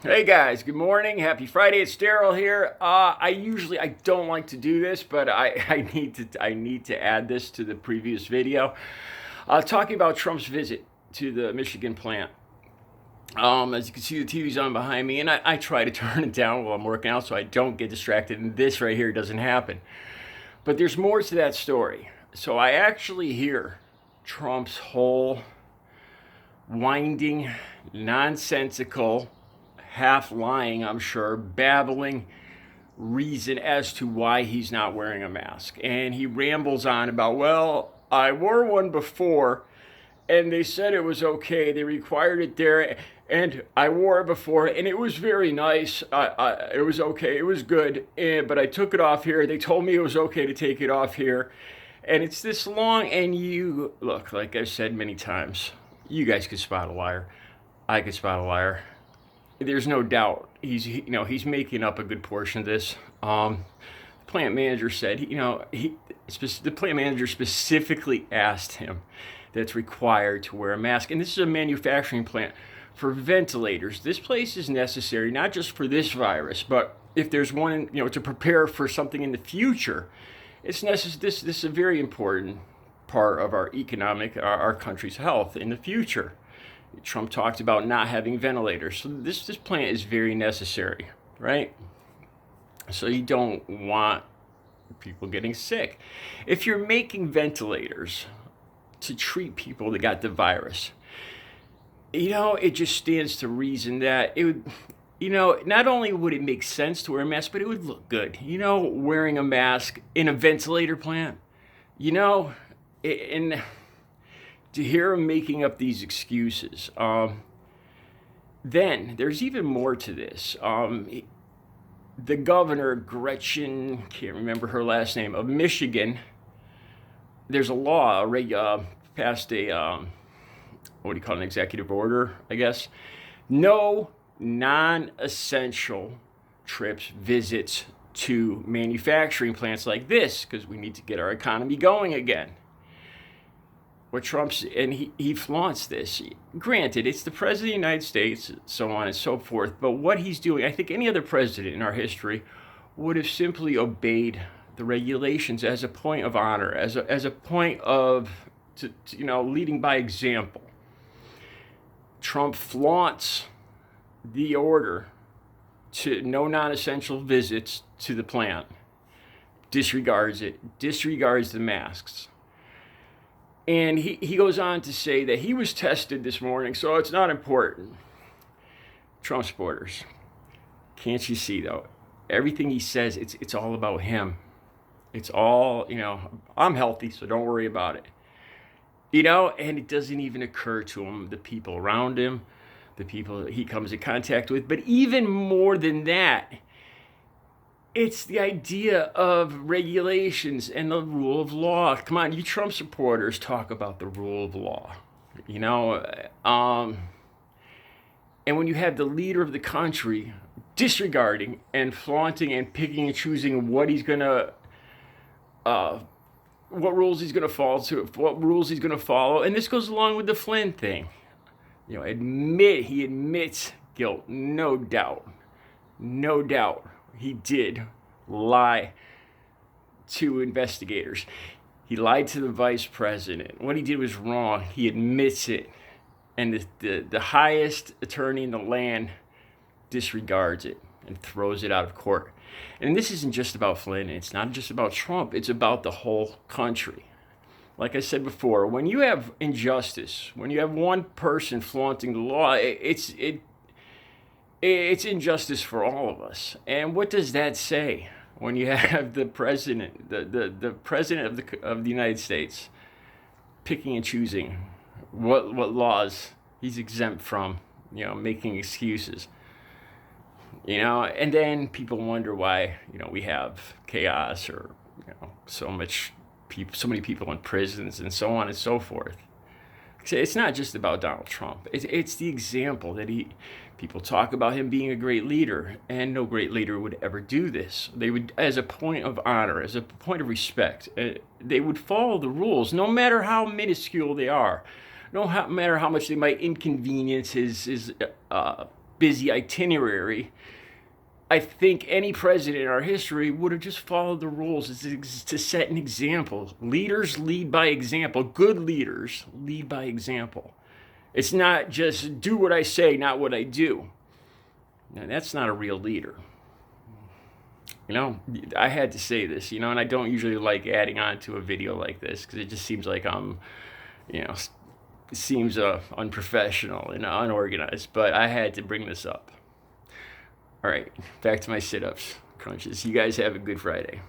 Hey guys, good morning. Happy Friday. It's Daryl here. I don't like to do this, but I need to add this to the previous video. Talking about Trump's visit to the Michigan plant. As you can see, the TV's on behind me, and I try to turn it down while I'm working out so I don't get distracted. And this right here doesn't happen. But there's more to that story. So I actually hear Trump's whole winding, nonsensical, half lying, I'm sure, babbling reason as to why he's not wearing a mask. And he rambles on about, well, I wore one before and they said it was okay. They required it there and I wore it before and it was very nice. It was okay. It was good. But I took it off here. They told me it was okay to take it off here. And it's this long, and you, look, like I've said many times, you guys could spot a liar. I could spot a liar. There's no doubt he's making up a good portion of this. The plant manager said, the plant manager specifically asked him that it's required to wear a mask. And this is a manufacturing plant for ventilators. This place is necessary not just for this virus, but if there's one, to prepare for something in the future. It's necessary. This is a very important part of our our country's health in the future. Trump talked about not having ventilators. So this plant is very necessary, right? So you don't want people getting sick. If you're making ventilators to treat people that got the virus, it just stands to reason that it would, not only would it make sense to wear a mask, but it would look good. Wearing a mask in a ventilator plant, and to hear him making up these excuses. Then there's even more to this. The governor, Gretchen, can't remember her last name, of Michigan, there's a law, passed a, what do you call it, an executive order, I guess. No non-essential trips, visits to manufacturing plants like this, because we need to get our economy going again. What he flaunts this. Granted, it's the president of the United States, so on and so forth, but what he's doing, I think any other president in our history would have simply obeyed the regulations as a point of honor, as a point of, leading by example. Trump flaunts the order to no non-essential visits to the plant, disregards it, disregards the masks. And he goes on to say that he was tested this morning, so it's not important. Trump supporters, can't you see, though? Everything he says, it's all about him. It's all, I'm healthy, so don't worry about it. And it doesn't even occur to him, the people around him, the people he comes in contact with. But even more than that, it's the idea of regulations and the rule of law. Come on, you Trump supporters talk about the rule of law, and when you have the leader of the country disregarding and flaunting and picking and choosing what he's gonna, what rules he's gonna what rules he's gonna follow, and this goes along with the Flynn thing. He admits guilt, no doubt. He did lie to investigators. He lied to the vice president. What he did was wrong. He admits it. And the highest attorney in the land disregards it and throws it out of court. And this isn't just about Flynn. It's not just about Trump. It's about the whole country. Like I said before, when you have injustice, when you have one person flaunting the law, it's injustice for all of us. And what does that say when you have the president, the president of the United States, picking and choosing what laws he's exempt from, making excuses, and then people wonder why, we have chaos or, so many people in prisons and so on and so forth. It's not just about Donald Trump. It's the example that people talk about him being a great leader, and no great leader would ever do this. They would, as a point of honor, as a point of respect, they would follow the rules, no matter how minuscule they are, no matter how much they might inconvenience his busy itinerary, I think any president in our history would have just followed the rules to set an example. Leaders lead by example. Good leaders lead by example. It's not just do what I say, not what I do. Now, that's not a real leader. I had to say this, and I don't usually like adding on to a video like this because it just seems like I'm, it seems unprofessional and unorganized, but I had to bring this up. All right, back to my sit-ups, crunches. You guys have a good Friday.